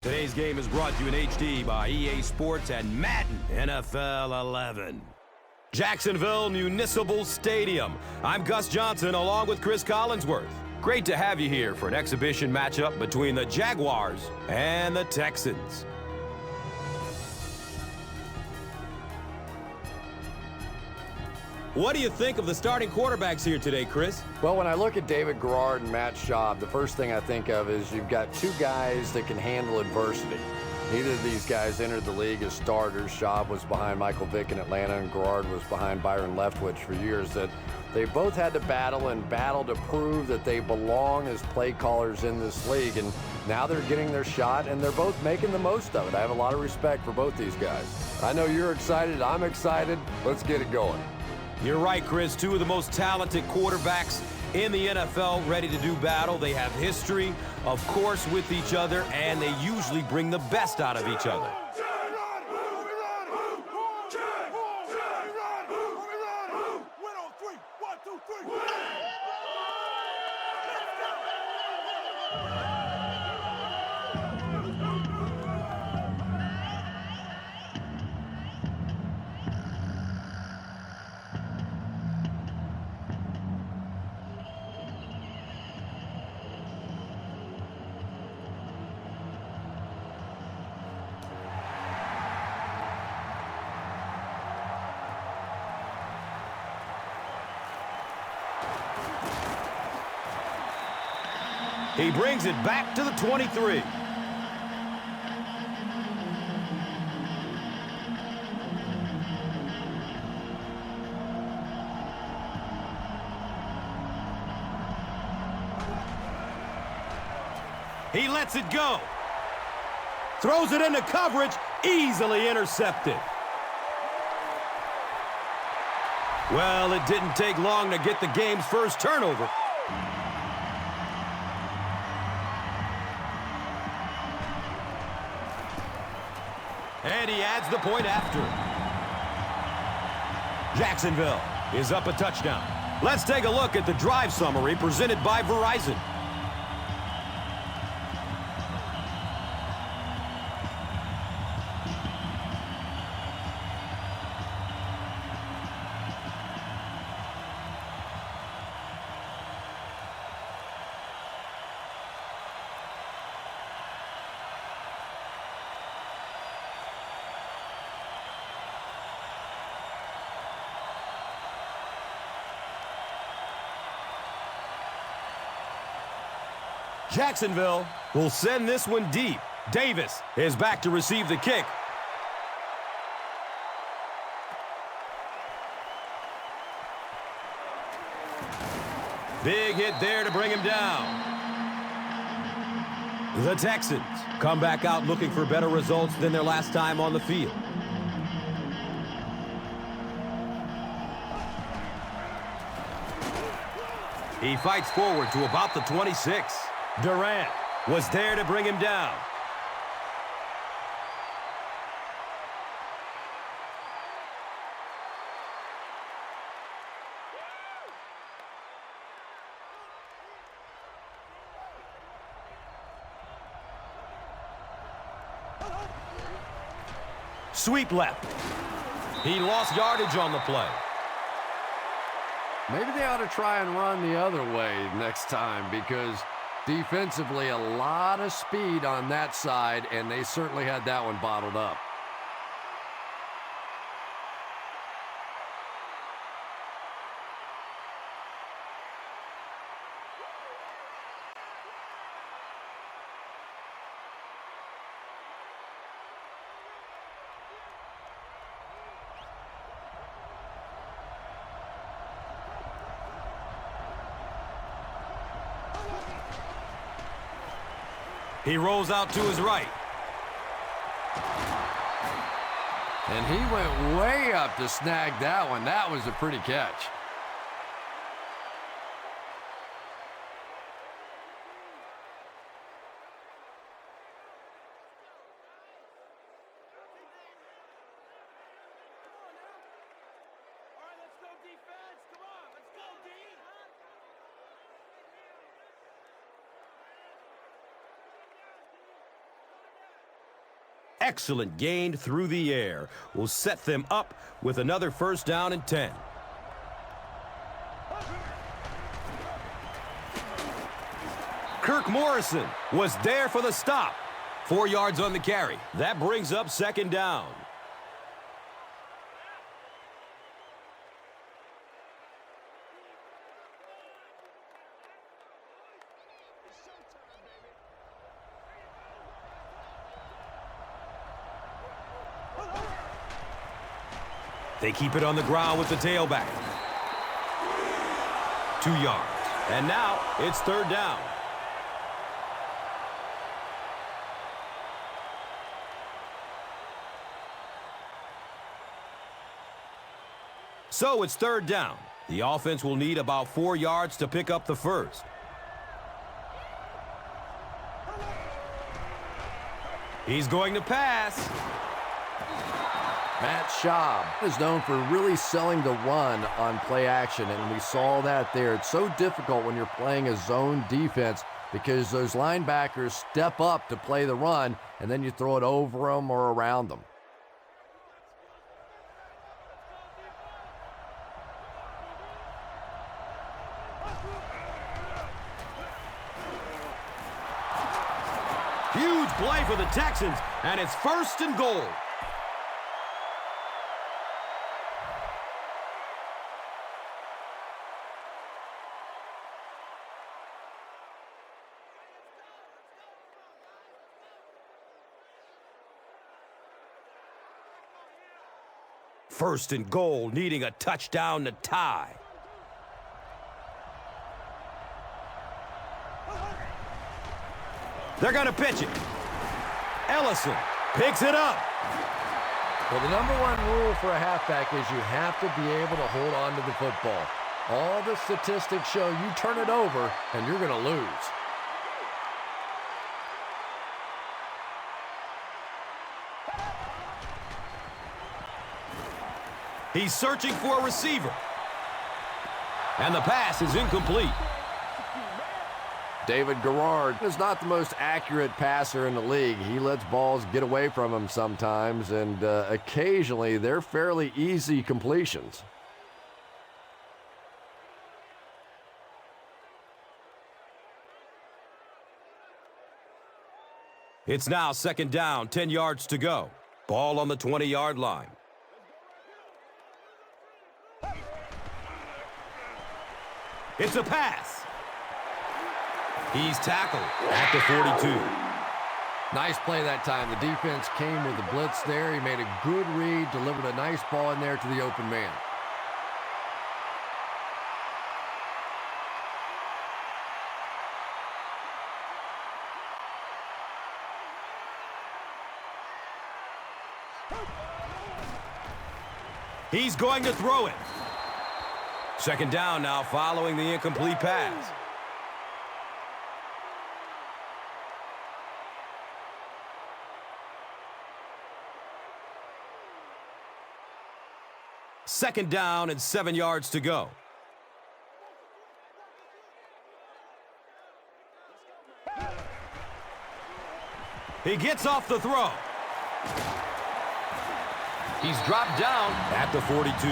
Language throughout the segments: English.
Today's game is brought to you in HD by EA Sports and Madden NFL 11. Jacksonville Municipal Stadium. I'm Gus Johnson along with Chris Collinsworth. Great to have you here for an exhibition matchup between the Jaguars and the Texans. What do you think of the starting quarterbacks here today, Chris? Well, when I look at David Garrard and Matt Schaub, the first thing I think of is you've got two guys that can handle adversity. Neither of these guys entered the league as starters. Schaub was behind Michael Vick in Atlanta, and Garrard was behind Byron Leftwich for years. That they both had to battle to prove that they belong as play callers in this league. And now they're getting their shot, and they're both making the most of it. I have a lot of respect for both these guys. I know you're excited. I'm excited. Let's get it going. You're right, Chris. Two of the most talented quarterbacks in the NFL ready to do battle. They have history, of course, with each other, and they usually bring the best out of each other. He brings it back to the 23. He lets it go. Throws it into coverage, easily intercepted. Well, it didn't take long to get the game's first turnover. And he adds the point after. Jacksonville is up a touchdown. Let's take a look at the drive summary presented by Verizon. Jacksonville will send this one deep. Davis is back to receive the kick. Big hit there to bring him down. The Texans come back out looking for better results than their last time on the field. He fights forward to about the 26. Durant was there to bring him down. Sweep left. He lost yardage on the play. Maybe they ought to try and run the other way next time, because defensively, a lot of speed on that side, and they certainly had that one bottled up. He rolls out to his right. And he went way up to snag that one. That was a pretty catch. excellent gain through the air will set them up with another first down and 10. Kirk Morrison was there for the stop. 4 yards on the carry. That brings up second down. They keep it on the ground with the tailback. 2 yards. And now it's third down. So it's third down. The offense will need about 4 yards to pick up the first. He's going to pass. Matt Schaub is known for really selling the run on play action, and we saw that there. It's so difficult when you're playing a zone defense because those linebackers step up to play the run, and then you throw it over them or around them. Huge play for the Texans, and it's first and goal. First and goal, needing a touchdown to tie. They're going to pitch it. Ellison picks it up. Well, the number one rule for a halfback is you have to be able to hold on to the football. All the statistics show you turn it over and you're going to lose. He's searching for a receiver. And the pass is incomplete. David Garrard is not the most accurate passer in the league. He lets balls get away from him sometimes, and occasionally they're fairly easy completions. It's now second down, 10 yards to go. Ball on the 20-yard line. It's a pass. He's tackled at the 42. Nice play that time. The defense came with the blitz there. He made a good read, delivered a nice ball in there to the open man. He's going to throw it. Second down now following the incomplete pass. Second down and 7 yards to go. He gets off the throw. He's dropped down at the 42.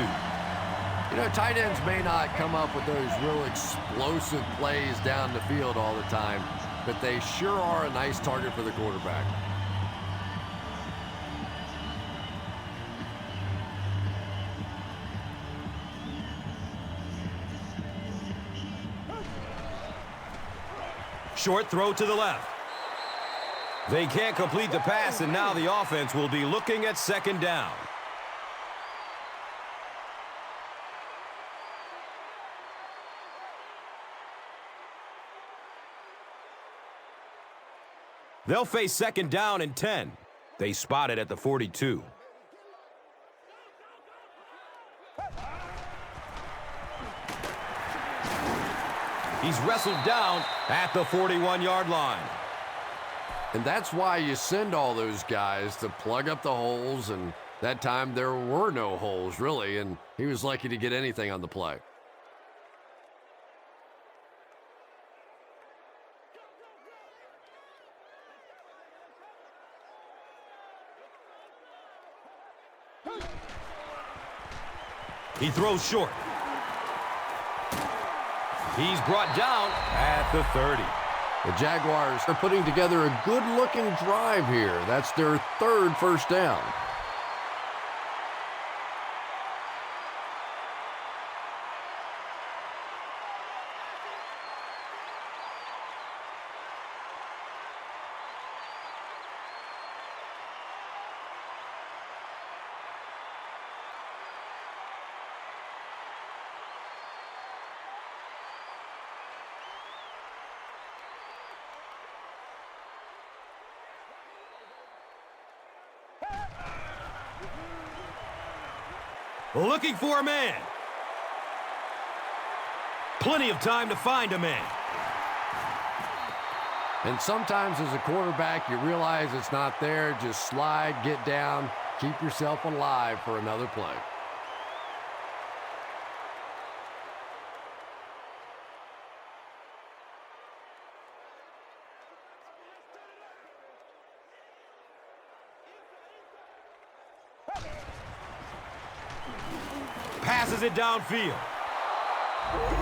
You know, tight ends may not come up with those real explosive plays down the field all the time, but they sure are a nice target for the quarterback. Short throw to the left. They can't complete the pass, and now the offense will be looking at second down. They'll face second down and 10. They spot it at the 42. He's wrestled down at the 41-yard line. And that's why you send all those guys to plug up the holes, and that time there were no holes, really, and he was lucky to get anything on the play. He throws short. He's brought down at the 30. The Jaguars are putting together a good-looking drive here. That's their third first down. Looking for a man. Plenty of time to find a man. And sometimes as a quarterback, you realize it's not there. Just slide, get down, keep yourself alive for another play. Passes it downfield.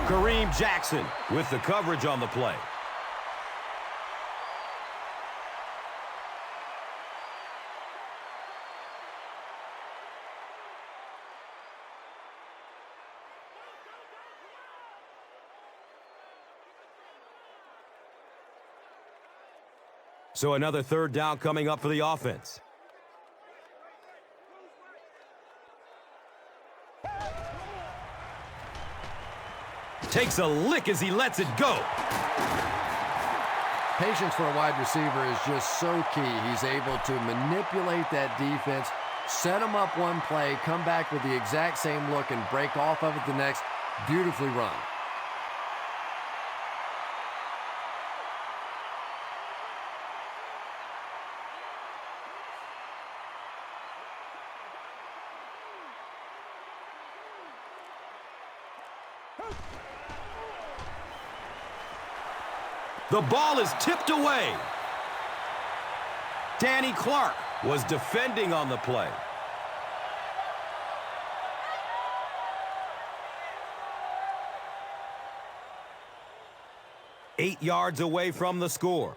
Kareem Jackson with the coverage on the play. So another third down coming up for the offense. Takes a lick as he lets it go. Patience for a wide receiver is just so key. He's able to manipulate that defense, set them up one play, come back with the exact same look, and break off of it the next. Beautifully run. The ball is tipped away. Danny Clark was defending on the play. Eight yards away from the score.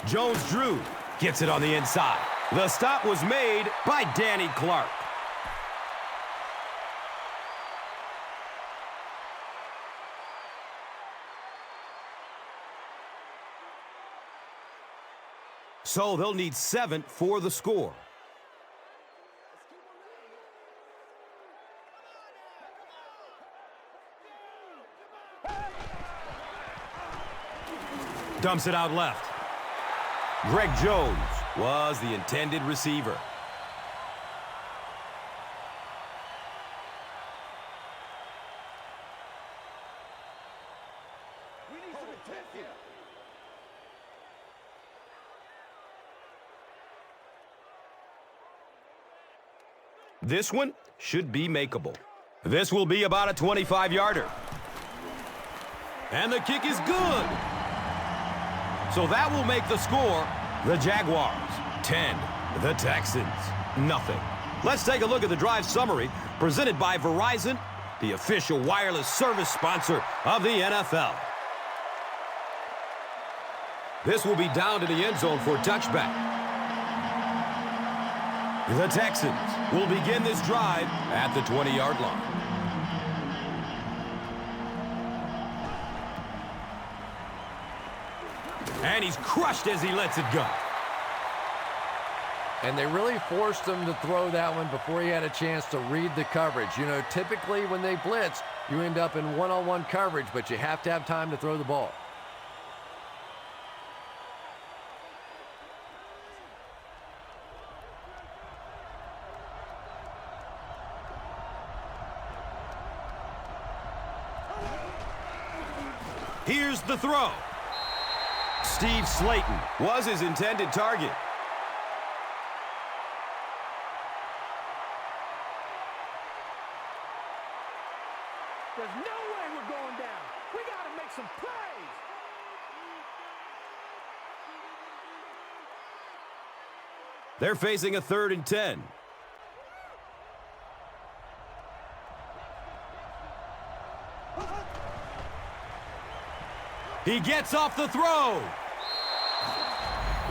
Jones-Drew gets it on the inside. The stop was made by Danny Clark. So they'll need 7 for the score. Dumps it out left. Greg Jones was the intended receiver. This one should be makeable. This will be about a 25-yarder. And the kick is good. So that will make the score the Jaguars 10, the Texans nothing. Let's take a look at the drive summary presented by Verizon, the official wireless service sponsor of the NFL. This will be down to the end zone for touchback. The Texans will begin this drive at the 20-yard line. And he's crushed as he lets it go. And they really forced him to throw that one before he had a chance to read the coverage. You know, typically when they blitz, you end up in one-on-one coverage, but you have to have time to throw the ball. Here's the throw. Steve Slayton was his intended target. There's no way we're going down. make some plays. They're facing a 3rd and 10. He gets off the throw.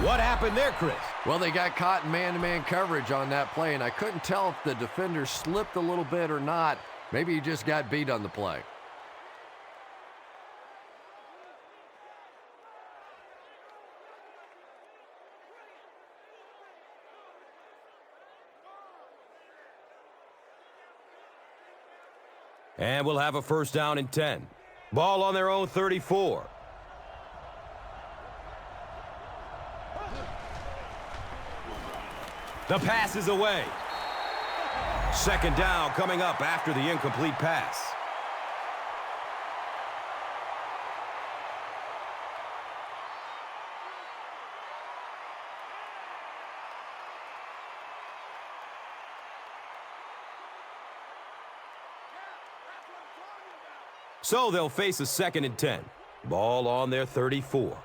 What happened there, Chris? Well, they got caught in man-to-man coverage on that play, and I couldn't tell if the defender slipped a little bit or not. Maybe he just got beat on the play. And we'll have a 1st down and 10. Ball on their own 34. The pass is away. 2nd down coming up after the incomplete pass. So they'll face a 2nd and 10. Ball on their 34.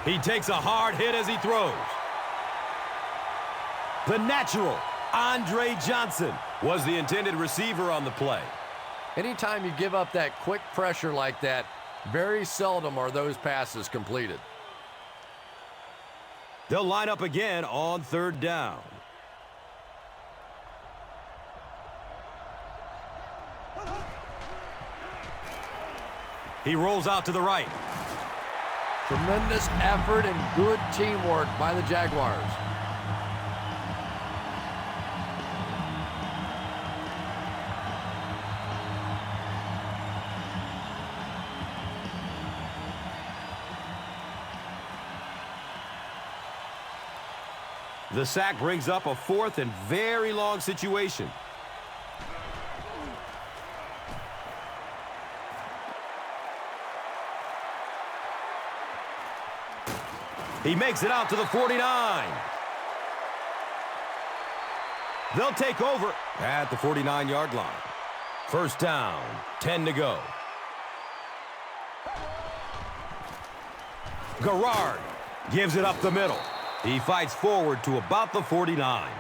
He takes a hard hit as he throws. The natural, Andre Johnson, was the intended receiver on the play. Anytime you give up that quick pressure like that, very seldom are those passes completed. They'll line up again on 3rd down. He rolls out to the right. Tremendous effort and good teamwork by the Jaguars. The sack brings up a 4th and very long situation. He makes it out to the 49. They'll take over at the 49-yard line. 1st down, 10 to go. Garrard gives it up the middle. He fights forward to about the 49.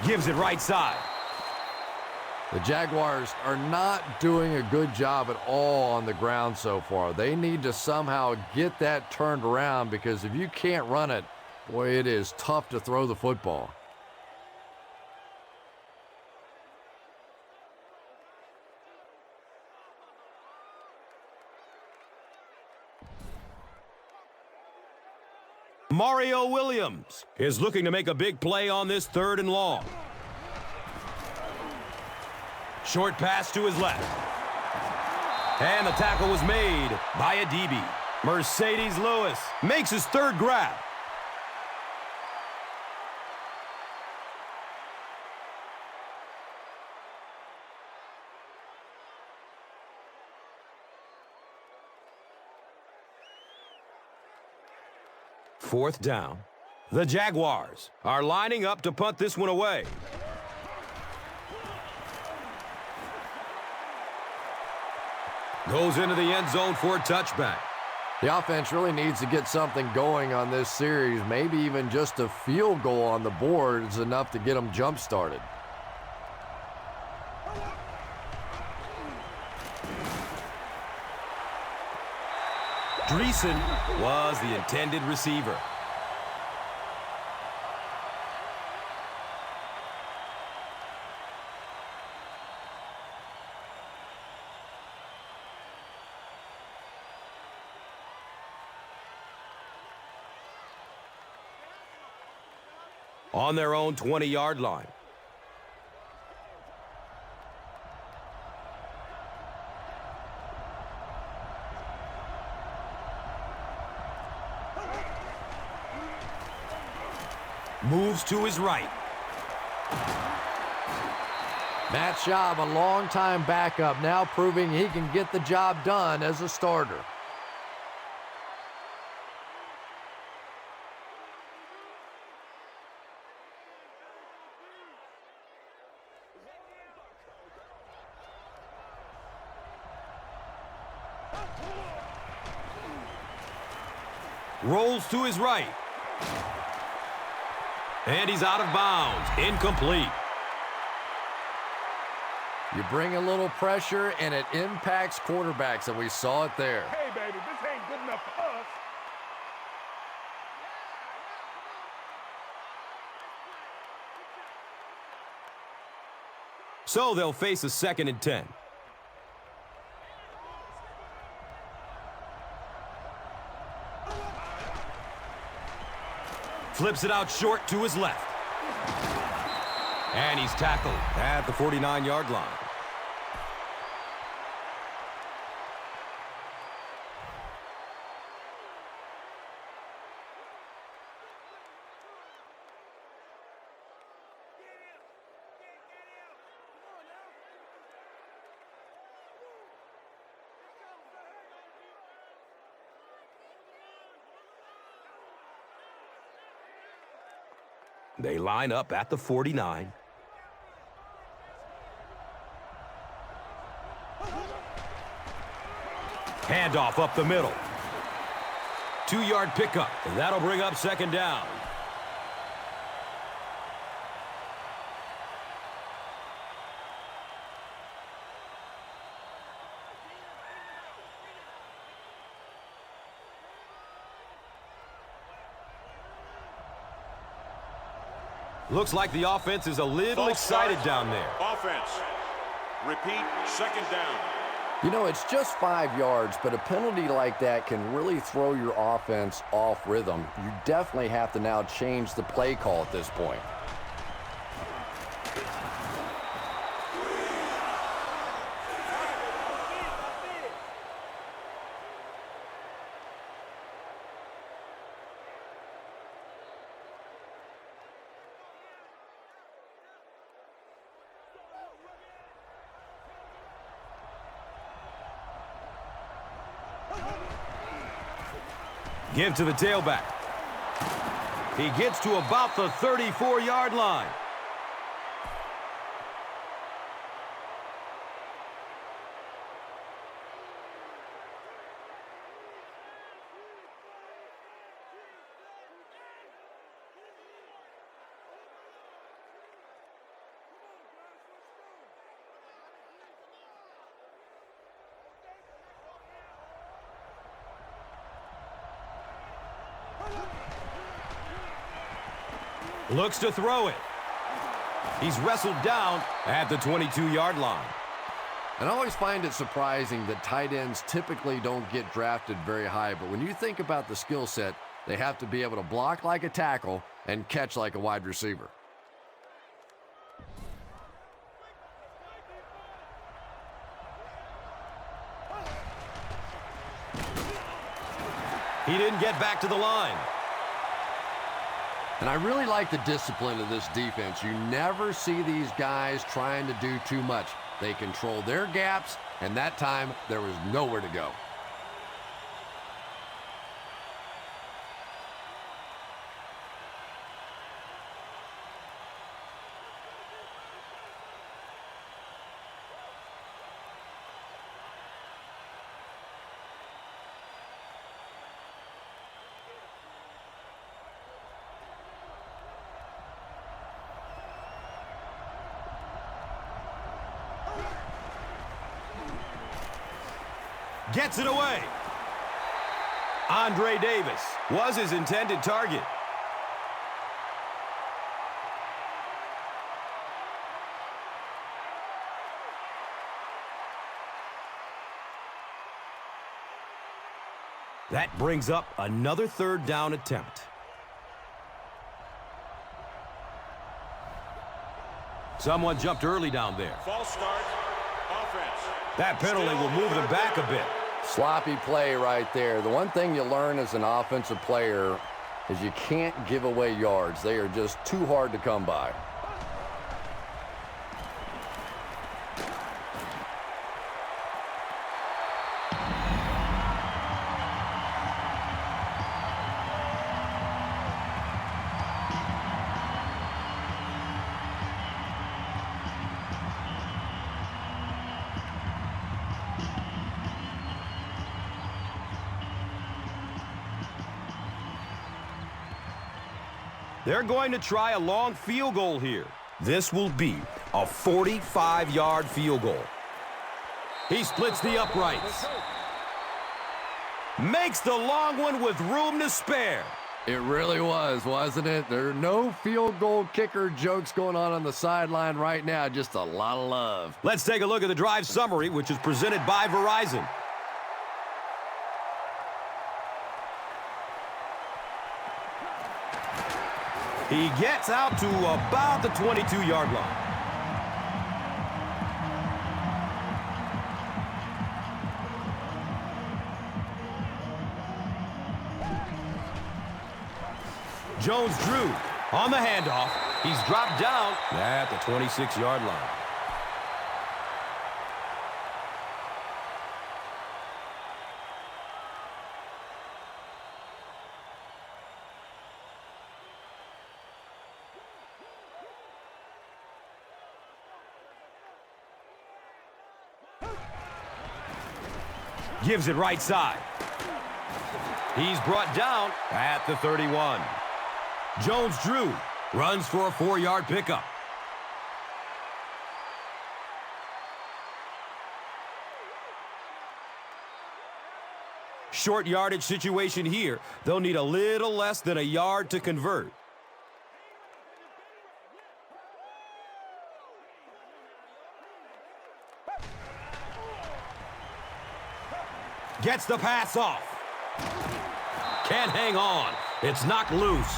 Gives it right side. The Jaguars are not doing a good job at all on the ground so far. They need to somehow get that turned around, because if you can't run it, boy, it is tough to throw the football. Mario Williams is looking to make a big play on this 3rd and long. Short pass to his left. And the tackle was made by a DB. Mercedes Lewis makes his 3rd grab. Fourth down. The Jaguars are lining up to punt this one away. Goes into the end zone for a touchback. The offense really needs to get something going on this series. Maybe even just a field goal on the board is enough to get them jump-started. Dreesen was the intended receiver. On their own 20-yard line. Moves to his right. Matt Schaub, a long-time backup, now proving he can get the job done as a starter. Rolls to his right. And he's out of bounds. Incomplete. You bring a little pressure, and it impacts quarterbacks, and we saw it there. Hey, baby, this ain't good enough for us. So they'll face a 2nd and 10. Flips it out short to his left. And he's tackled at the 49-yard line. They line up at the 49. Handoff up the middle. 2-yard pickup, and that'll bring up 2nd down. Looks like the offense is a little excited down there. Offense. Repeat, 2nd down. You know, it's just 5 yards, but a penalty like that can really throw your offense off rhythm. You definitely have to now change the play call at this point. Give to the tailback. He gets to about the 34-yard line. Looks to throw it. He's wrestled down at the 22-yard line. And I always find it surprising that tight ends typically don't get drafted very high, but when you think about the skill set, they have to be able to block like a tackle and catch like a wide receiver. He didn't get back to the line. And I really like the discipline of this defense. You never see these guys trying to do too much. They control their gaps, and that time there was nowhere to go. Gets it away. Andre Davis was his intended target. That brings up another third down attempt. Someone jumped early down there. False start. Offense. That penalty will move them back a bit. Sloppy play right there. The one thing you learn as an offensive player is you can't give away yards. They are just too hard to come by. They're going to try a long field goal here. This will be a 45-yard field goal. He splits the uprights. Makes the long one with room to spare. It really was, wasn't it? There are no field goal kicker jokes going on the sideline right now. Just a lot of love. Let's take a look at the drive summary, which is presented by Verizon. He gets out to about the 22-yard line. Jones-Drew on the handoff. He's dropped down at the 26-yard line. Gives it right side. He's brought down at the 31. Jones-Drew runs for a 4-yard pickup. Short yardage situation here. They'll need a little less than a yard to convert. Gets the pass off. Can't hang on. It's knocked loose.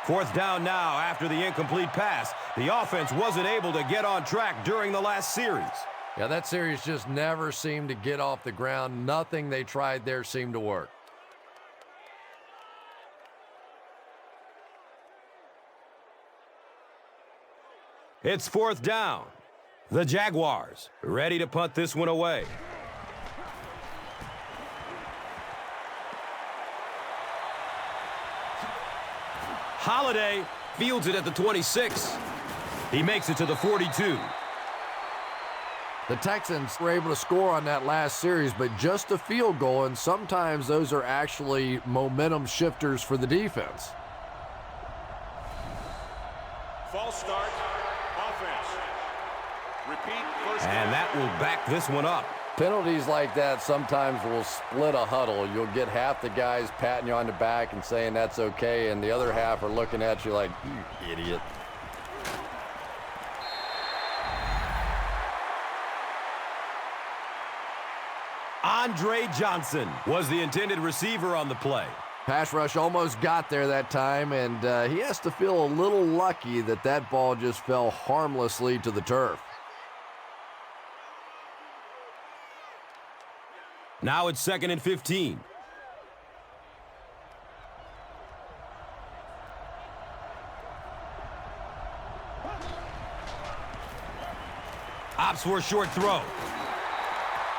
Fourth down now after the incomplete pass. The offense wasn't able to get on track during the last series. Yeah, that series just never seemed to get off the ground. Nothing they tried there seemed to work. It's fourth down. The Jaguars ready to punt this one away. Holiday fields it at the 26. He makes it to the 42. The Texans were able to score on that last series, but just a field goal, and sometimes those are actually momentum shifters for the defense. False start. Offense. Repeat first down. And that will back this one up. Penalties like that sometimes will split a huddle. You'll get half the guys patting you on the back and saying that's okay, and the other half are looking at you like, you idiot. Andre Johnson was the intended receiver on the play. Pass rush almost got there that time, and he has to feel a little lucky that that ball just fell harmlessly to the turf. Now it's 2nd and 15. Opts for a short throw.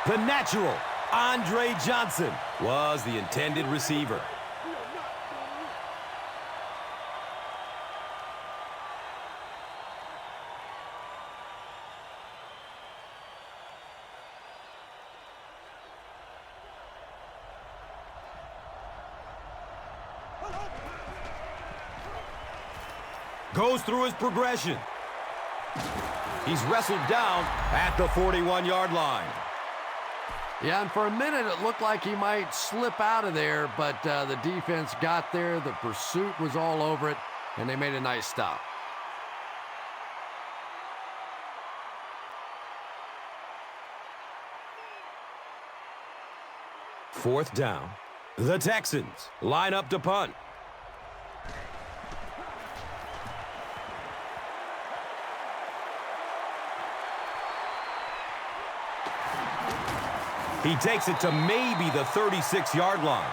The natural, Andre Johnson, was the intended receiver. Goes through his progression. He's wrestled down at the 41-yard line. Yeah, and for a minute it looked like he might slip out of there, but the defense got there. The pursuit was all over it, and they made a nice stop. Fourth down. The Texans line up to punt. He takes it to maybe the 36-yard line.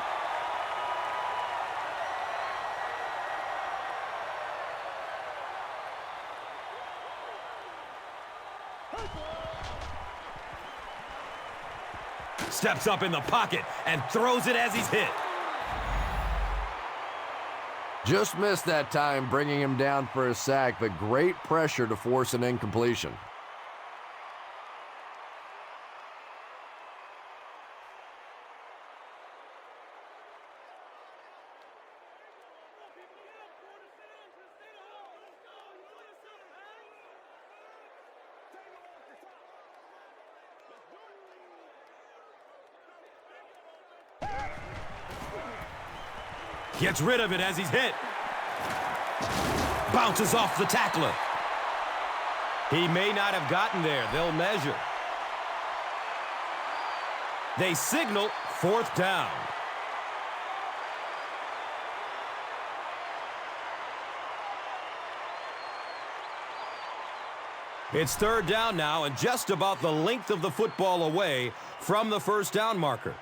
Steps up in the pocket and throws it as he's hit. Just missed that time, bringing him down for a sack, but great pressure to force an incompletion. Gets rid of it as he's hit. Bounces off the tackler. He may not have gotten there. They'll measure. They signal fourth down. It's third down now and just about the length of the football away from the first down marker.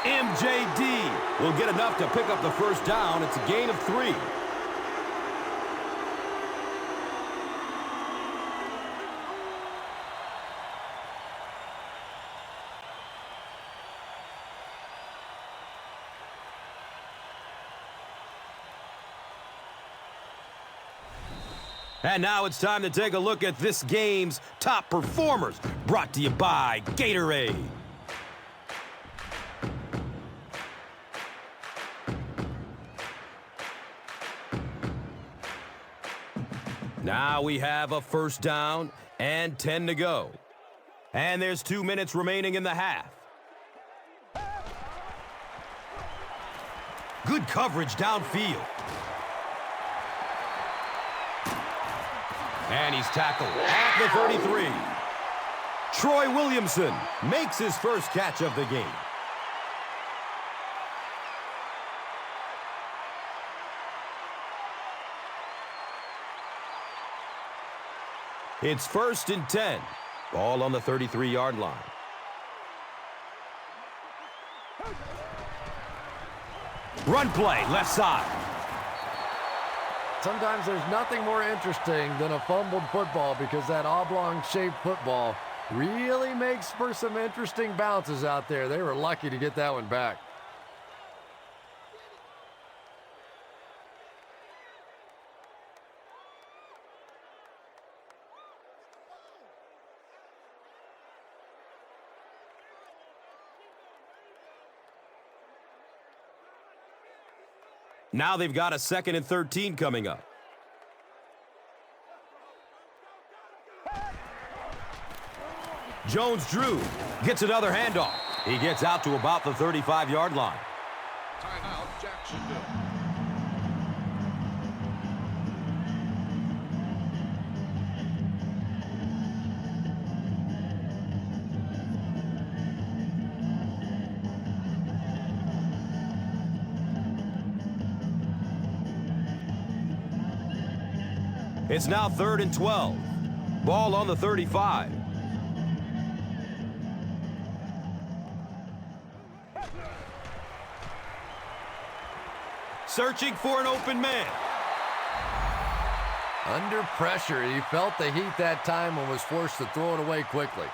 MJD will get enough to pick up the first down. It's a gain of 3. And now it's time to take a look at this game's top performers, brought to you by Gatorade. Now we have a first down and 10 to go. And there's 2 minutes remaining in the half. Good coverage downfield. And he's tackled at the 33. Troy Williamson makes his first catch of the game. It's 1st and 10. Ball on the 33-yard line. Run play, left side. Sometimes there's nothing more interesting than a fumbled football because that oblong-shaped football really makes for some interesting bounces out there. They were lucky to get that one back. Now they've got a 2nd and 13 coming up. Jones-Drew gets another handoff. He gets out to about the 35-yard line. Timeout, Jacksonville. It's now 3rd and 12. Ball on the 35. Searching for an open man. Under pressure, he felt the heat that time and was forced to throw it away quickly.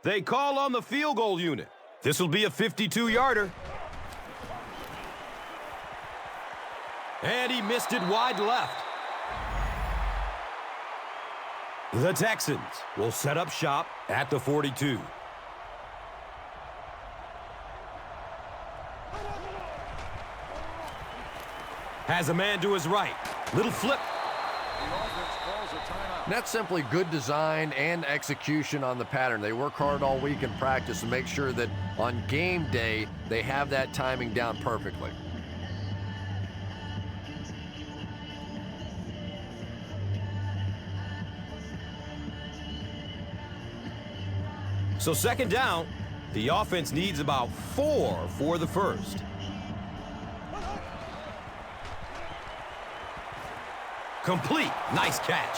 They call on the field goal unit. This will be a 52-yarder. And he missed it wide left. The Texans will set up shop at the 42. Has a man to his right. Little flip. The offense calls a timeout. And that's simply good design and execution on the pattern. They work hard all week in practice to make sure that on game day, they have that timing down perfectly. So second down, the offense needs about 4 for the first. Complete. Nice catch.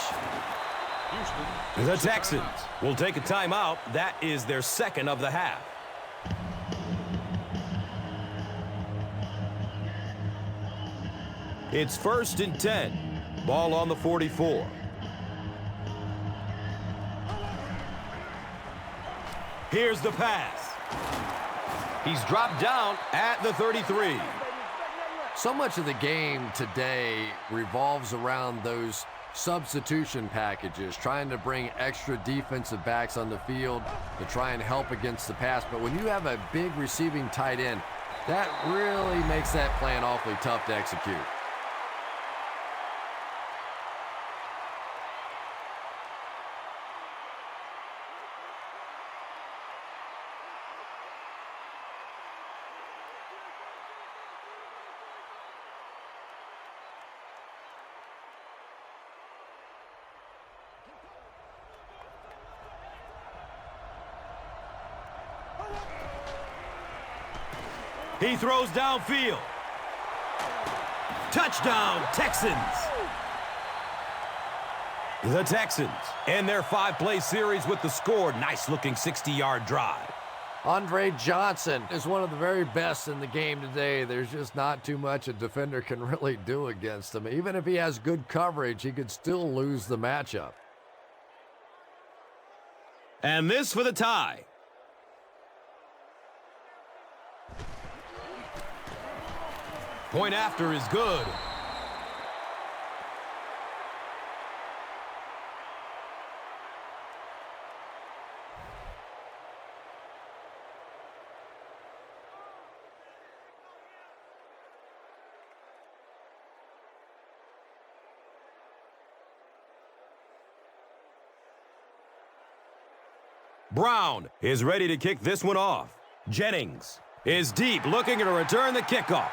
Houston. The Texans will take a timeout. That is their second of the half. It's 1st and 10. Ball on the 44. Here's the pass. He's dropped down at the 33. So much of the game today revolves around those substitution packages, trying to bring extra defensive backs on the field to try and help against the pass. But when you have a big receiving tight end, that really makes that plan awfully tough to execute. He throws downfield. Touchdown, Texans. The Texans end their 5-play series with the score. Nice-looking 60-yard drive. Andre Johnson is one of the very best in the game today. There's just not too much a defender can really do against him. Even if he has good coverage, he could still lose the matchup. And this for the tie. Point after is good. Brown is ready to kick this one off. Jennings is deep, looking to return the kickoff.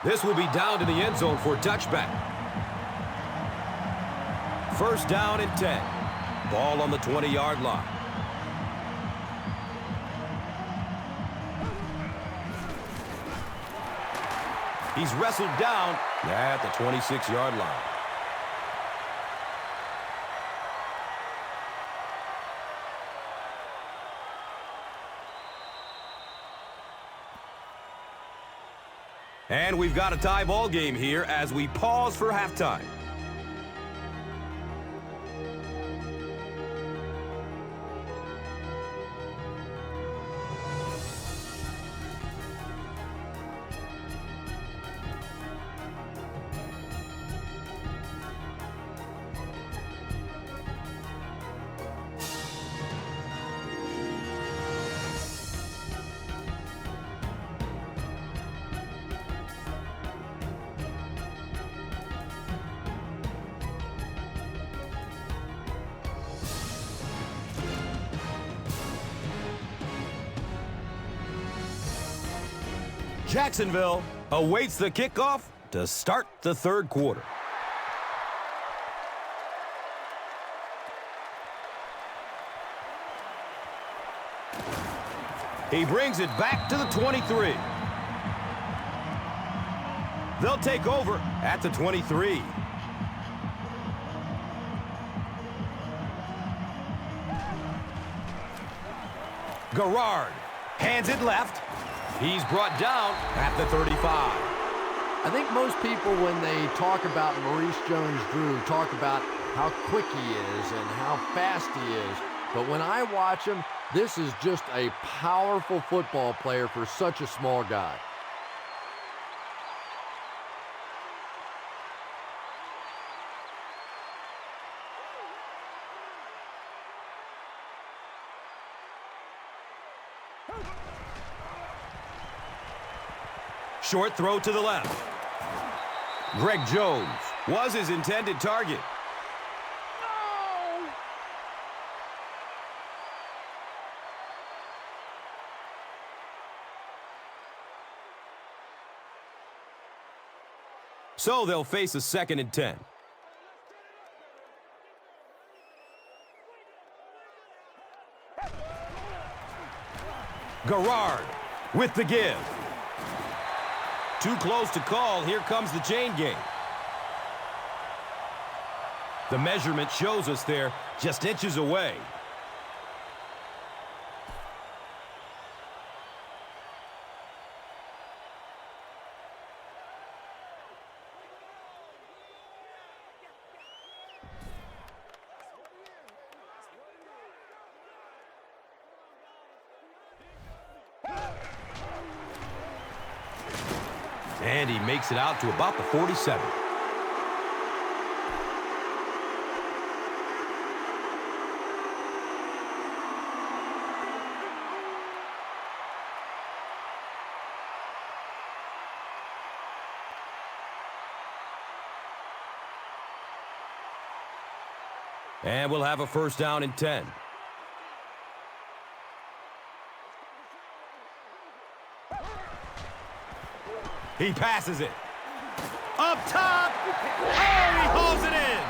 This will be down to the end zone for a touchback. 1st down and 10. Ball on the 20-yard line. He's wrestled down at the 26-yard line. And we've got a tie ball game here as we pause for halftime. Jacksonville awaits the kickoff to start the 3rd quarter. He brings it back to the 23. They'll take over at the 23. Garrard hands it left. He's brought down at the 35. I think most people, when they talk about Maurice Jones-Drew, talk about how quick he is and how fast he is. But when I watch him, this is just a powerful football player for such a small guy. Short throw to the left. Greg Jones was his intended target. So they'll face a 2nd and 10. Garrard with the give. Too close to call. Here comes the chain game. The measurement shows us they're just inches away. And he makes it out to about the 47. And we'll have a 1st down and 10. He passes it. Up top. Oh, he hauls it in.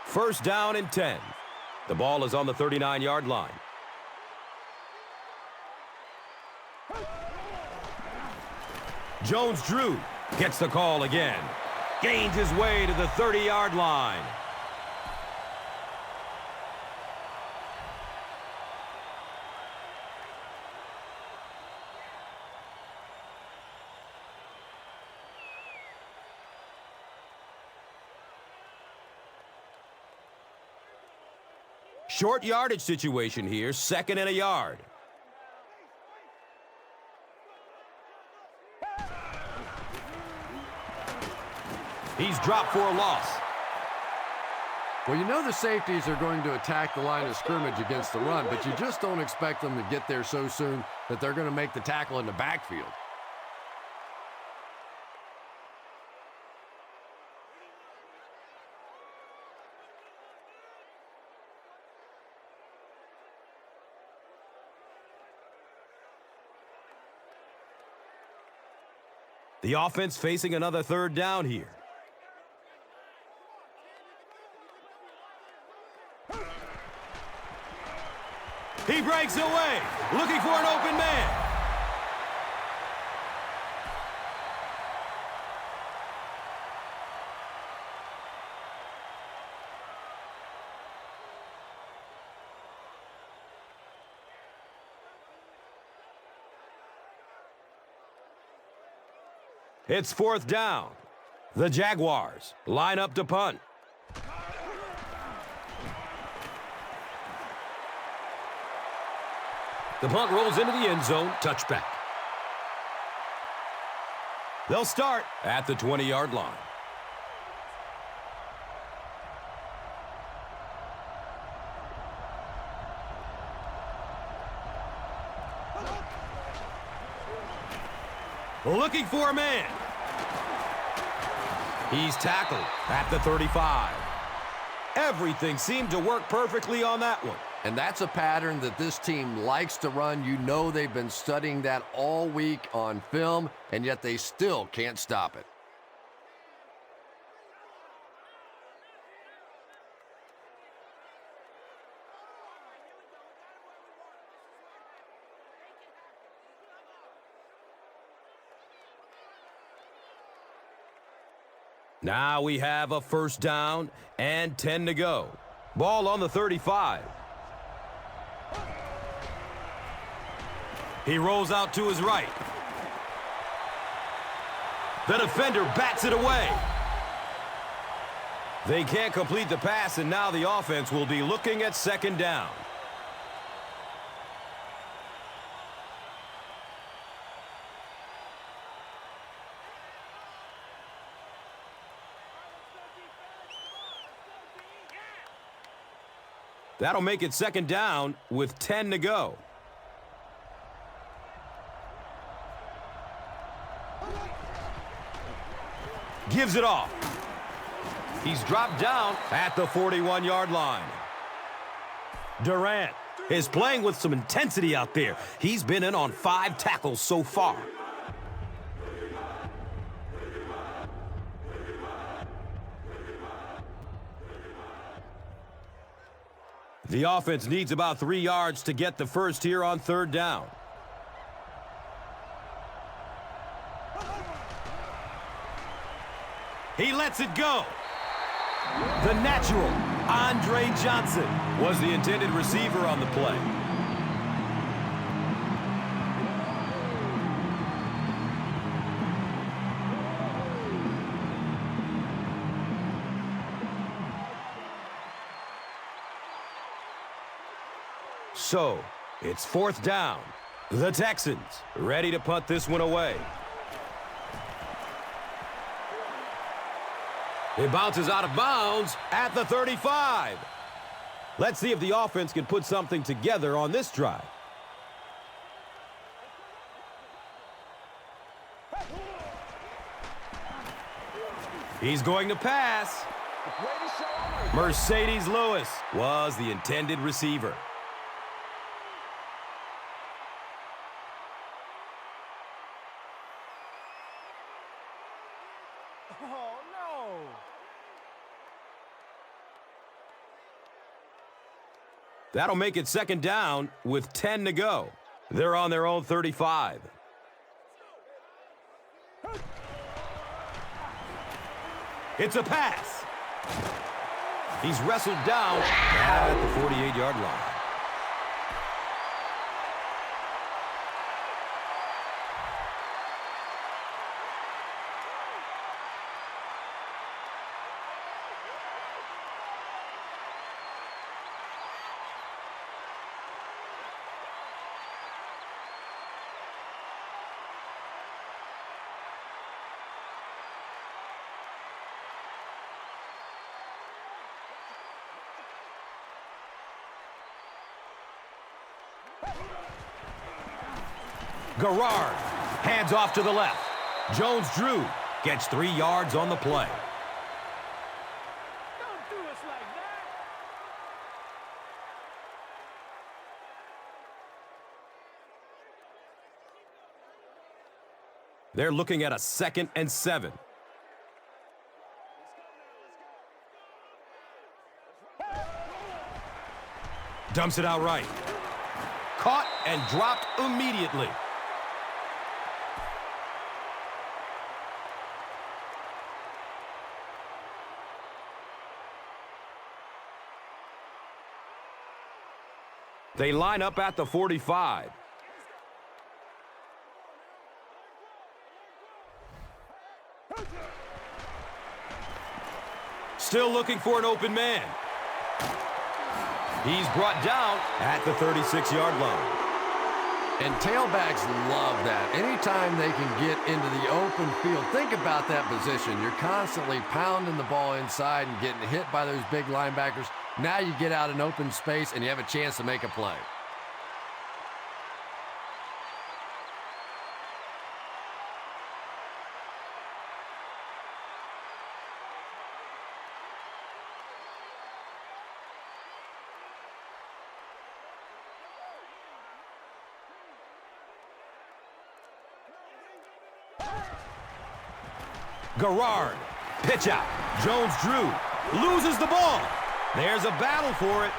First down and 10. The ball is on the 39-yard line. Jones-Drew gets the call again. Gains his way to the 30-yard line. Short yardage situation here, 2nd and a yard. He's dropped for a loss. Well, you know the safeties are going to attack the line of scrimmage against the run, but you just don't expect them to get there so soon that they're going to make the tackle in the backfield. The offense facing another 3rd down here. He breaks away, looking for an open man. It's 4th down. The Jaguars line up to punt. The punt rolls into the end zone. Touchback. They'll start at the 20-yard line. Looking for a man. He's tackled at the 35. Everything seemed to work perfectly on that one. And that's a pattern that this team likes to run. You know they've been studying that all week on film, and yet they still can't stop it. Now we have a 1st down and 10 to go. Ball on the 35. He rolls out to his right. The defender bats it away. They can't complete the pass, and now the offense will be looking at second down. That'll make it second down with 10 to go. Gives it off. He's dropped down at the 41-yard line. Durant is playing with some intensity out there. He's been in on 5 tackles so far. The offense needs about 3 yards to get the first here on third down. He lets it go. The natural, Andre Johnson, was the intended receiver on the play. So, it's fourth down. The Texans ready to punt this one away. It bounces out of bounds at the 35. Let's see if the offense can put something together on this drive. He's going to pass. Mercedes Lewis was the intended receiver. Oh, no. That'll make it second down with 10 to go. They're on their own 35. It's a pass. He's wrestled down at the 48-yard line. Garrard hands off to the left. Jones-Drew gets 3 yards on the play. Don't do us like that. They're looking at a 2nd and 7. Dumps it out right. Caught and dropped immediately. They line up at the 45. Still looking for an open man. He's brought down at the 36-yard line. And tailbacks love that. Anytime they can get into the open field, think about that position. You're constantly pounding the ball inside and getting hit by those big linebackers. Now you get out in open space and you have a chance to make a play. Garrard, pitch out. Jones-Drew loses the ball. There's a battle for it.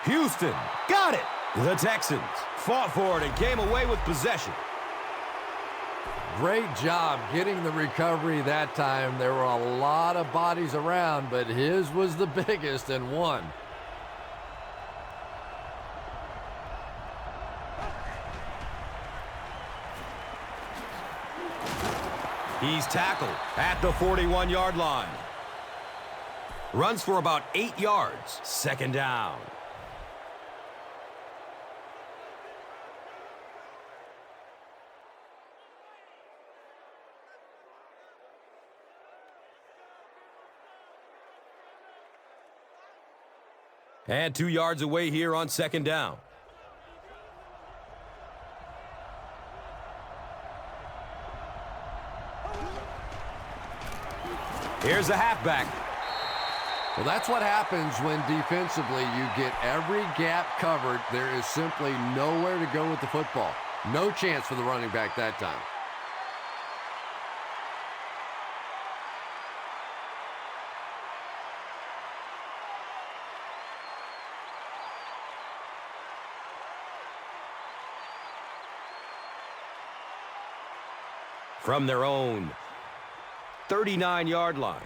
Houston got it. The Texans fought for it and came away with possession. Great job getting the recovery that time. There were a lot of bodies around, but his was the biggest and won. He's tackled at the 41-yard line. Runs for about 8 yards. Second down. And 2 yards away here on second down. Here's the halfback. Well, that's what happens when defensively you get every gap covered. There is simply nowhere to go with the football. No chance for the running back that time. From their own 39-yard line.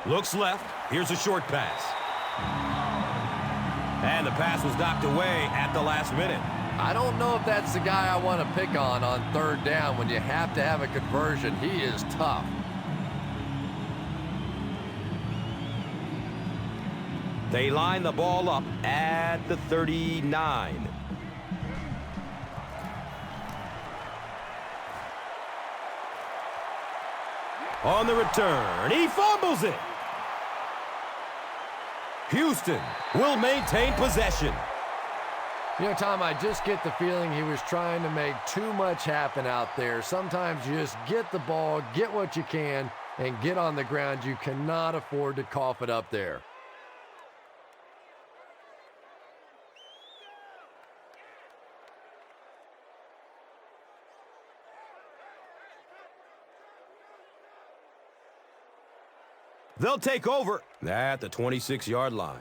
Looks left. Here's a short pass. And the pass was knocked away at the last minute. I don't know if that's the guy I want to pick on third down when you have to have a conversion. He is tough. They line the ball up at the 39. On the return, he fumbles it. Houston will maintain possession. You know, Tom, I just get the feeling he was trying to make too much happen out there. Sometimes you just get the ball, get what you can, and get on the ground. You cannot afford to cough it up there. They'll take over at the 26-yard line.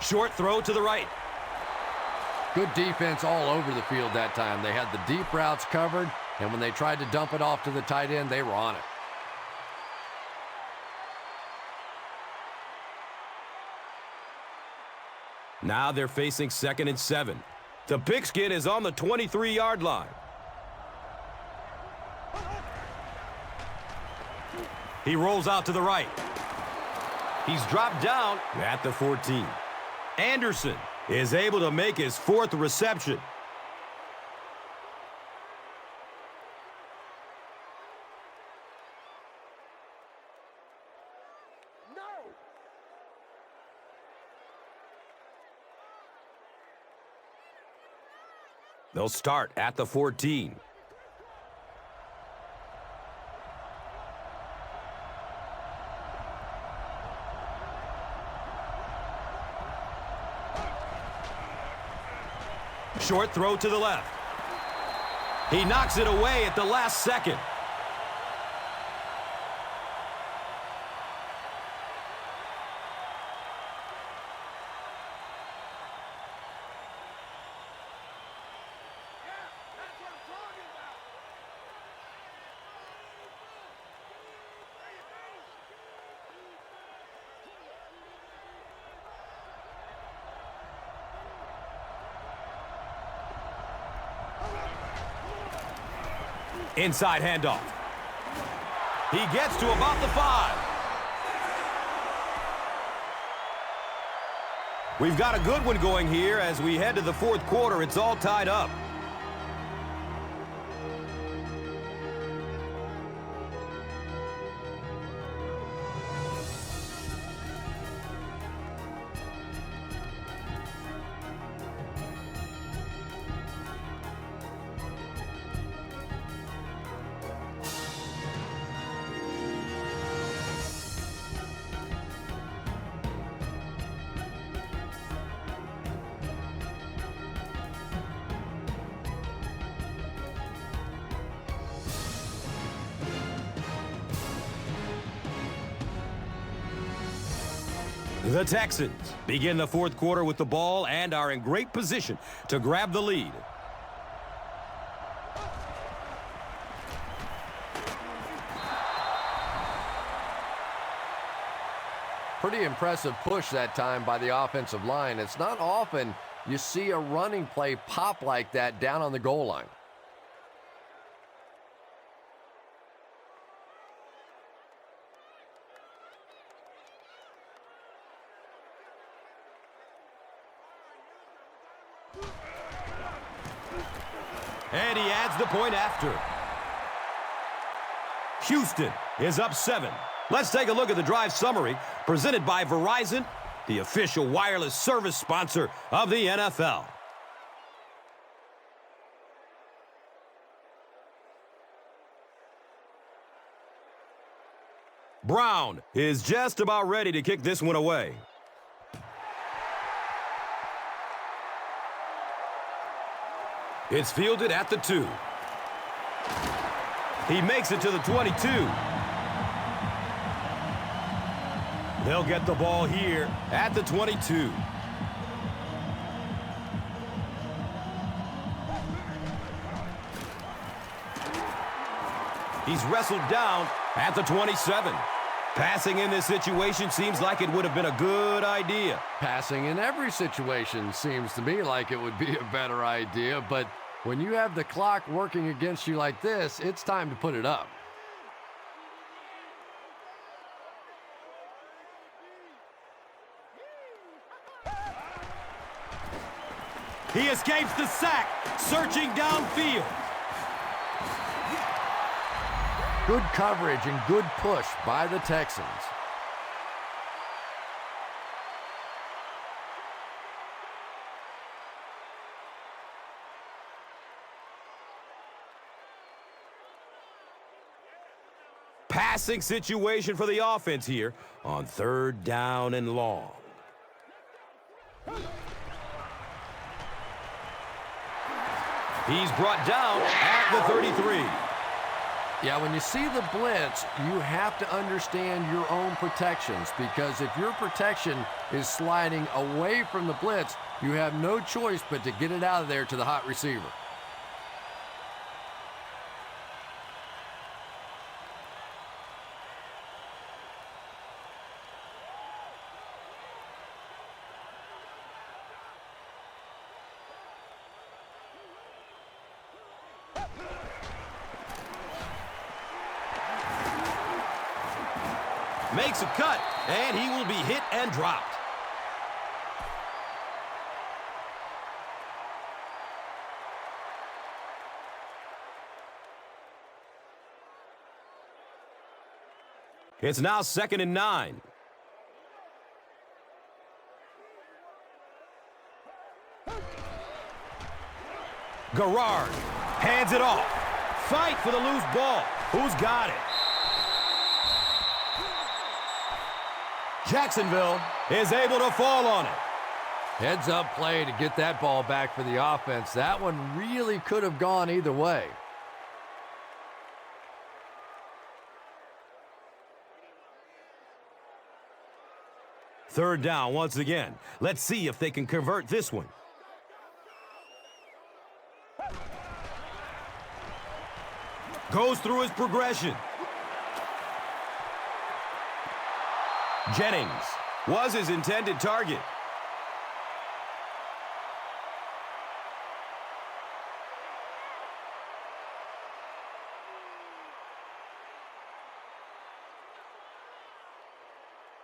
Short throw to the right. Good defense all over the field that time. They had the deep routes covered, and when they tried to dump it off to the tight end, they were on it. Now they're facing 2nd and 7. The pigskin is on the 23-yard line. He rolls out to the right. He's dropped down at the 14. Anderson is able to make his 4th reception. They'll start at the 14. Short throw to the left. He knocks it away at the last second. Inside handoff. He gets to about the 5. We've got a good one going here as we head to the 4th quarter. It's all tied up. The Texans begin the 4th quarter with the ball and are in great position to grab the lead. Pretty impressive push that time by the offensive line. It's not often you see a running play pop like that down on the goal line. And he adds the point after. Houston is up 7. Let's take a look at the drive summary presented by Verizon, the official wireless service sponsor of the NFL. Brown is just about ready to kick this one away. It's fielded at the 2. He makes it to the 22. They'll get the ball here at the 22. He's wrestled down at the 27. Passing in this situation seems like it would have been a good idea. Passing in every situation seems to me like it would be a better idea, but when you have the clock working against you like this, it's time to put it up. He escapes the sack, searching downfield. Good coverage and good push by the Texans. Passing situation for the offense here on 3rd down and long. He's brought down at the 33. Yeah, when you see the blitz, you have to understand your own protections, because if your protection is sliding away from the blitz, you have no choice but to get it out of there to the hot receiver. Makes a cut, and he will be hit and dropped. It's now 2nd and 9. Garrard hands it off. Fight for the loose ball. Who's got it? Jacksonville is able to fall on it. Heads up play to get that ball back for the offense. That one really could have gone either way. Third down once again. Let's see if they can convert this one. Goes through his progression. Jennings was his intended target.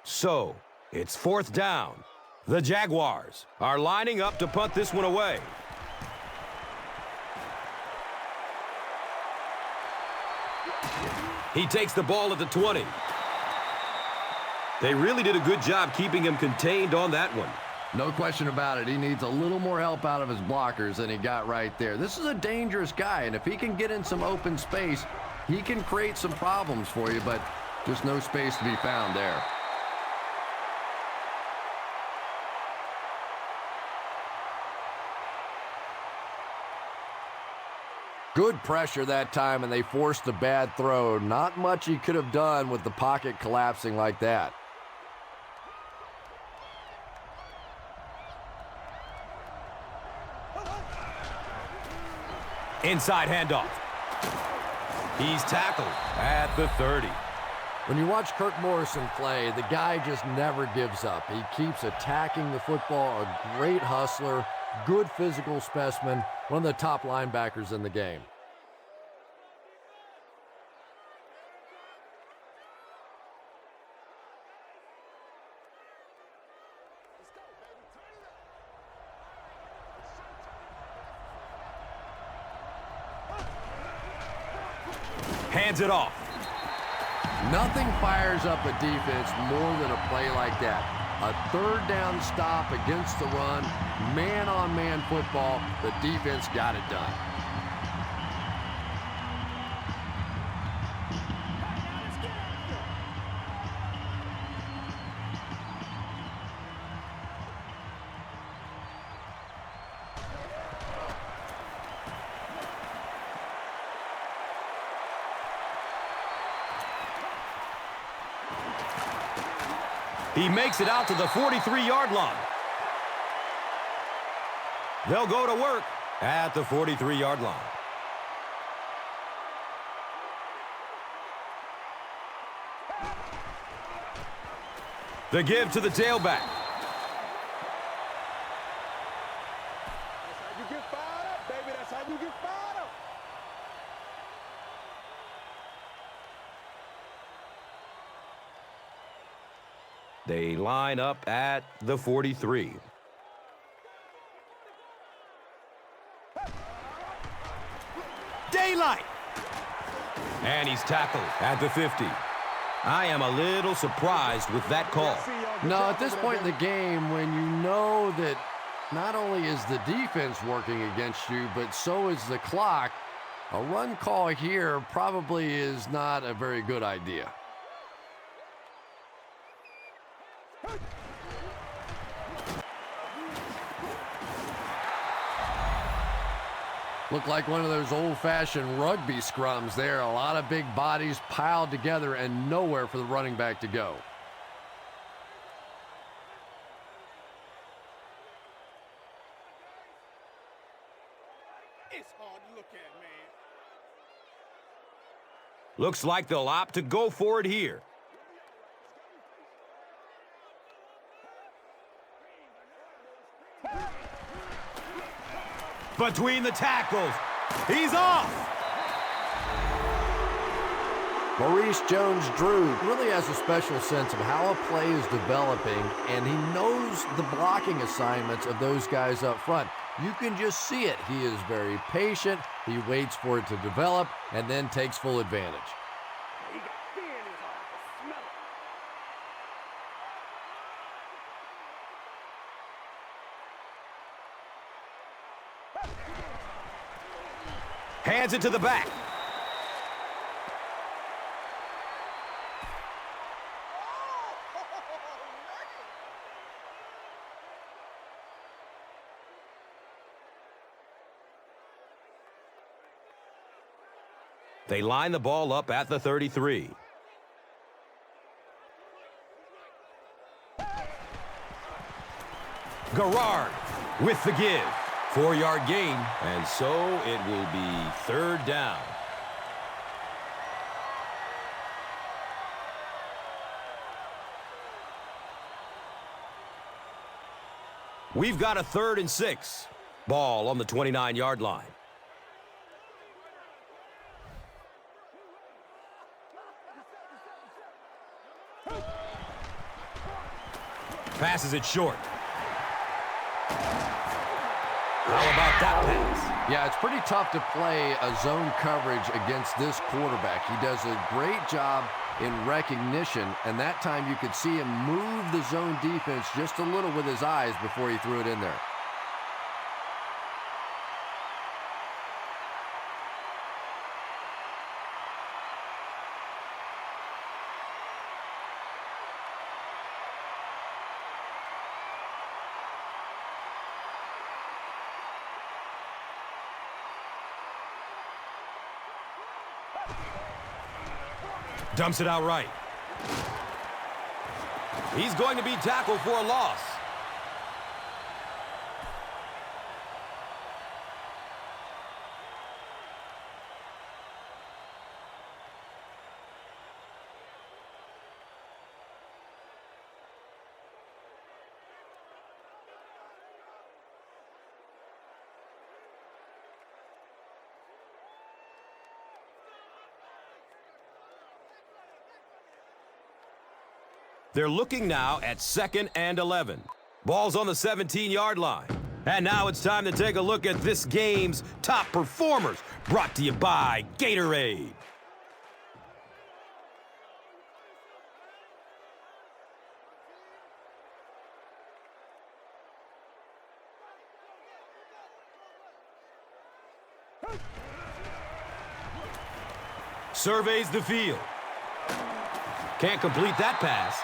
So, it's 4th down. The Jaguars are lining up to punt this one away. He takes the ball at the 20. They really did a good job keeping him contained on that one. No question about it. He needs a little more help out of his blockers than he got right there. This is a dangerous guy, and if he can get in some open space, he can create some problems for you, but just no space to be found there. Good pressure that time, and they forced a bad throw. Not much he could have done with the pocket collapsing like that. Inside handoff. He's tackled at the 30. When you watch Kirk Morrison play, the guy just never gives up. He keeps attacking the football, a great hustler, good physical specimen, one of the top linebackers in the game. Hands it off. Nothing fires up a defense more than a play like that. A third down stop against the run, man-on-man football. The defense got it done. He makes it out to the 43-yard line. They'll go to work at the 43-yard line. The give to the tailback. That's how you get fired up, baby. That's how you get fired up. They line up at the 43. Daylight! And he's tackled at the 50. I am a little surprised with that call. No, at this point in the game, when you know that not only is the defense working against you, but so is the clock, a run call here probably is not a very good idea. Looked like one of those old-fashioned rugby scrums there. A lot of big bodies piled together and nowhere for the running back to go. It's hard to look at, man. Looks like they'll opt to go for it here. Between the tackles. He's off. Maurice Jones-Drew really has a special sense of how a play is developing, and he knows the blocking assignments of those guys up front. You can just see it. He is very patient. He waits for it to develop and then takes full advantage. He got fear in his heart. I can smell it. Hands it to the back. They line the ball up at the 33. Garrard with the give. 4-yard gain, and so it will be third down. We've got a 3rd and 6. Ball on the 29-yard line. Passes it short. How about that pass? Yeah, it's pretty tough to play a zone coverage against this quarterback. He does a great job in recognition, and that time you could see him move the zone defense just a little with his eyes before he threw it in there. Dumps it out right. He's going to be tackled for a loss. They're looking now at 2nd and 11. Ball's on the 17-yard line. And now it's time to take a look at this game's top performers, brought to you by Gatorade. Surveys the field. Can't complete that pass.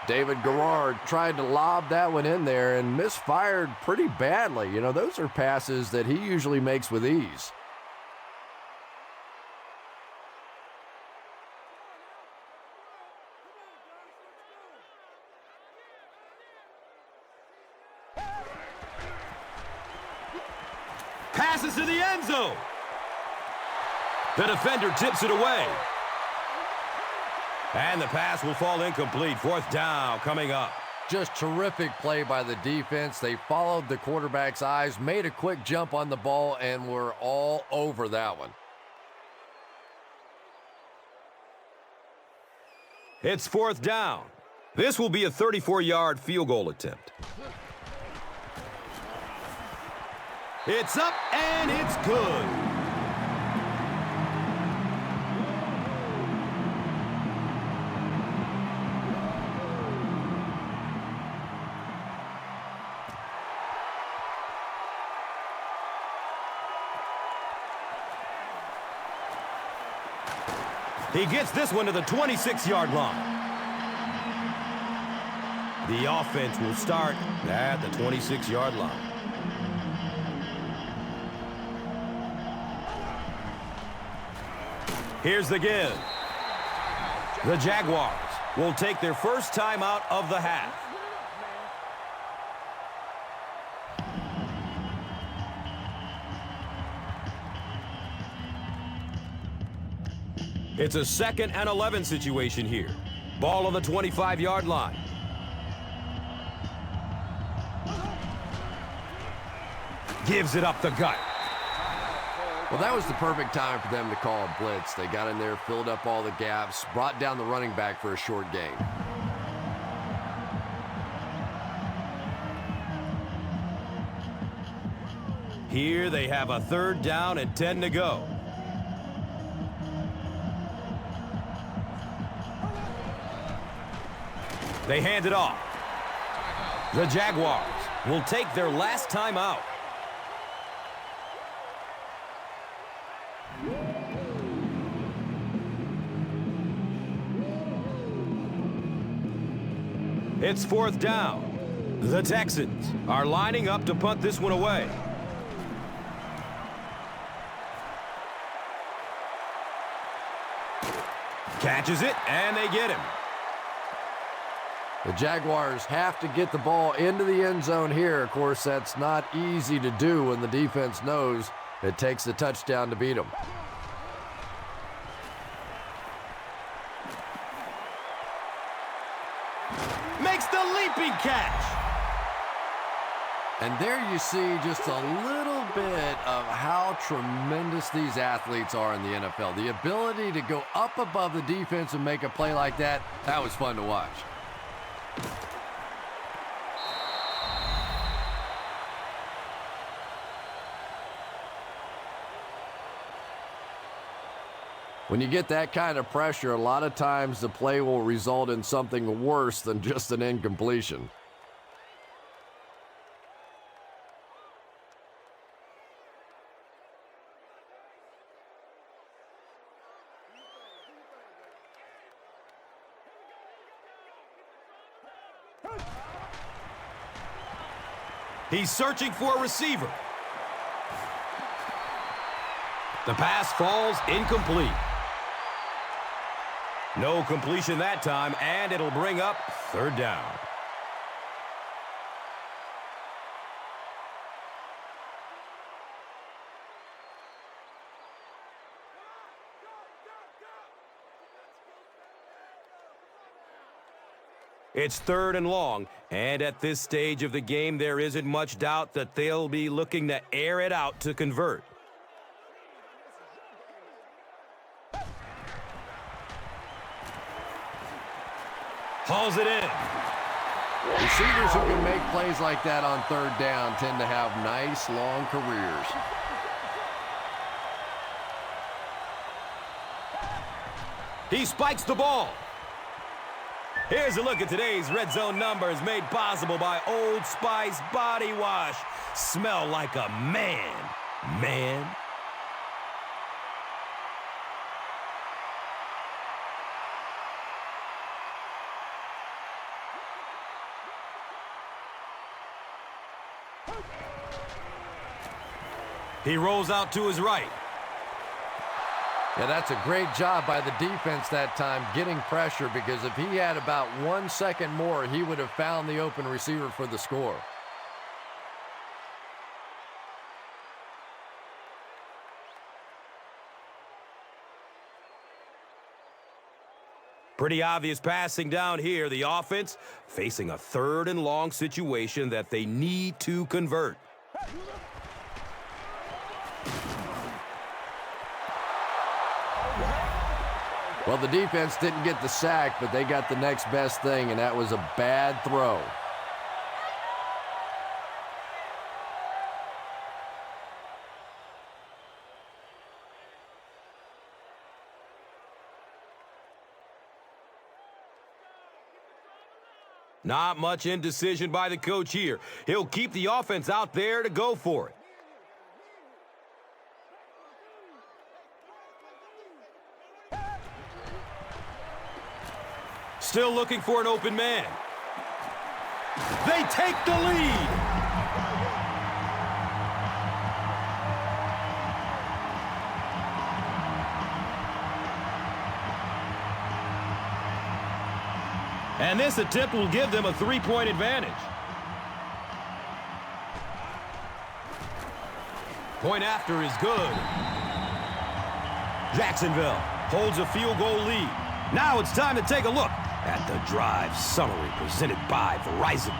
David Garrard tried to lob that one in there and misfired pretty badly. You know, those are passes that he usually makes with ease. Passes to the end zone. The defender tips it away. And the pass will fall incomplete. 4th down coming up. Just terrific play by the defense. They followed the quarterback's eyes, made a quick jump on the ball, and were all over that one. It's 4th down. This will be a 34-yard field goal attempt. It's up and it's good. He gets this one to the 26-yard line. The offense will start at the 26-yard line. Here's the give. The Jaguars will take their first timeout of the half. It's a 2nd and 11 situation here. Ball on the 25-yard line. Gives it up the gut. Well, that was the perfect time for them to call a blitz. They got in there, filled up all the gaps, brought down the running back for a short gain. Here they have a 3rd down and 10 to go. They hand it off. The Jaguars will take their last time out. It's 4th down. The Texans are lining up to punt this one away. Catches it, and they get him. The Jaguars have to get the ball into the end zone here. Of course, that's not easy to do when the defense knows it takes a touchdown to beat them. Makes the leaping catch. And there you see just a little bit of how tremendous these athletes are in the NFL. The ability to go up above the defense and make a play like that, that was fun to watch. When you get that kind of pressure, a lot of times the play will result in something worse than just an incompletion. He's searching for a receiver. The pass falls incomplete. No completion that time, and it'll bring up 3rd down. It's 3rd and long, and at this stage of the game, there isn't much doubt that they'll be looking to air it out to convert. Hauls it in. Receivers who can make plays like that on third down tend to have nice, long careers. He spikes the ball. Here's a look at today's red zone numbers made possible by Old Spice Body Wash. Smell like a man. Man. He rolls out to his right. Yeah, that's a great job by the defense that time getting pressure, because if he had about 1 second more, he would have found the open receiver for the score. Pretty obvious passing down here. The offense facing a 3rd and long situation that they need to convert. Well, the defense didn't get the sack, but they got the next best thing, and that was a bad throw. Not much indecision by the coach here. He'll keep the offense out there to go for it. Still looking for an open man. They take the lead. And this attempt will give them a 3-point advantage. Point after is good. Jacksonville holds a field goal lead. Now it's time to take a look at the drive summary presented by Verizon.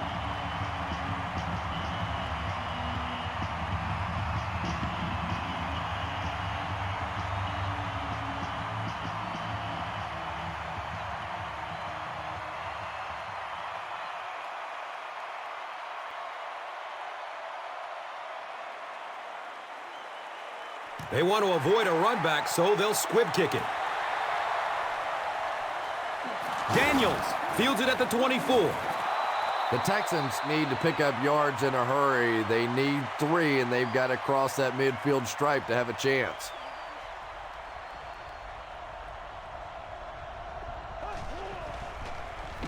They want to avoid a run back, so they'll squib kick it. Daniels fields it at the 24. The Texans need to pick up yards in a hurry. They need 3, and they've got to cross that midfield stripe to have a chance.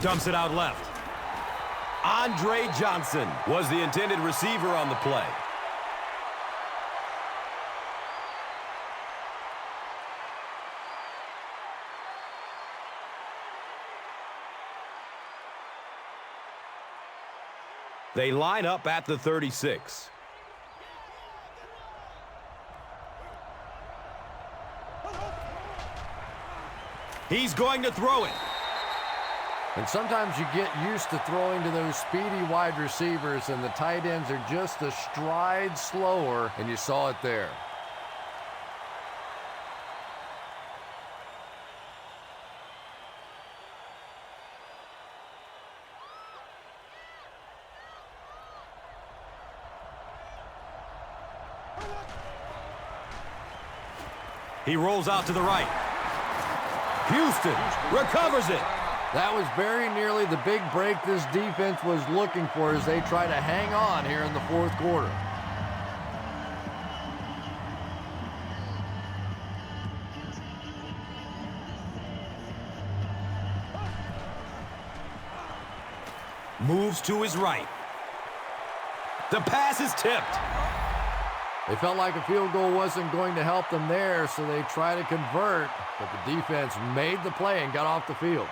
Dumps it out left. Andre Johnson was the intended receiver on the play. They line up at the 36. He's going to throw it. And sometimes you get used to throwing to those speedy wide receivers, and the tight ends are just a stride slower, and you saw it there. He rolls out to the right. Houston recovers it. That was very nearly the big break this defense was looking for as they try to hang on here in the 4th quarter. Moves to his right. The pass is tipped. They felt like a field goal wasn't going to help them there, so they try to convert, but the defense made the play and got off the field.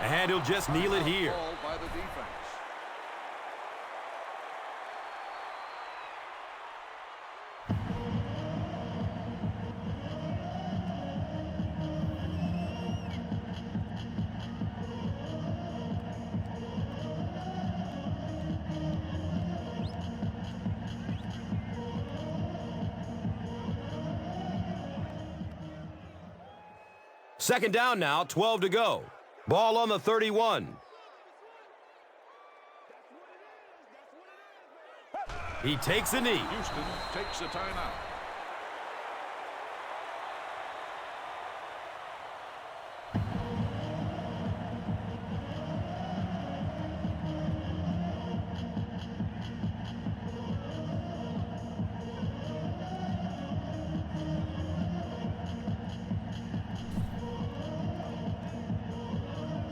And he'll just kneel it here. Called by the defense. Second down now, 12 to go. Ball on the 31. He takes a knee. Houston takes a timeout.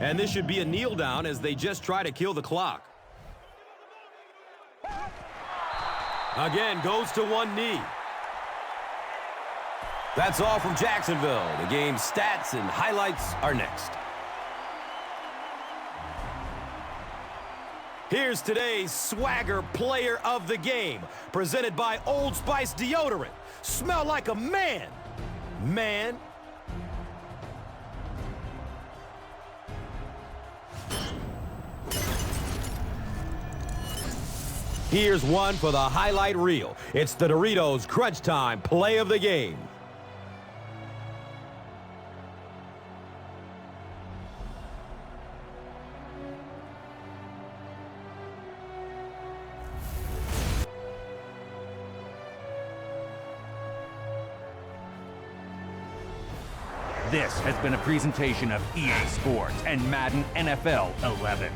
And this should be a kneel down as they just try to kill the clock. Again, goes to one knee. That's all from Jacksonville. The game's stats and highlights are next. Here's today's Swagger Player of the Game, presented by Old Spice Deodorant. Smell like a man. Man. Here's one for the highlight reel. It's the Doritos Crunch Time Play of the Game. This has been a presentation of EA Sports and Madden NFL 11.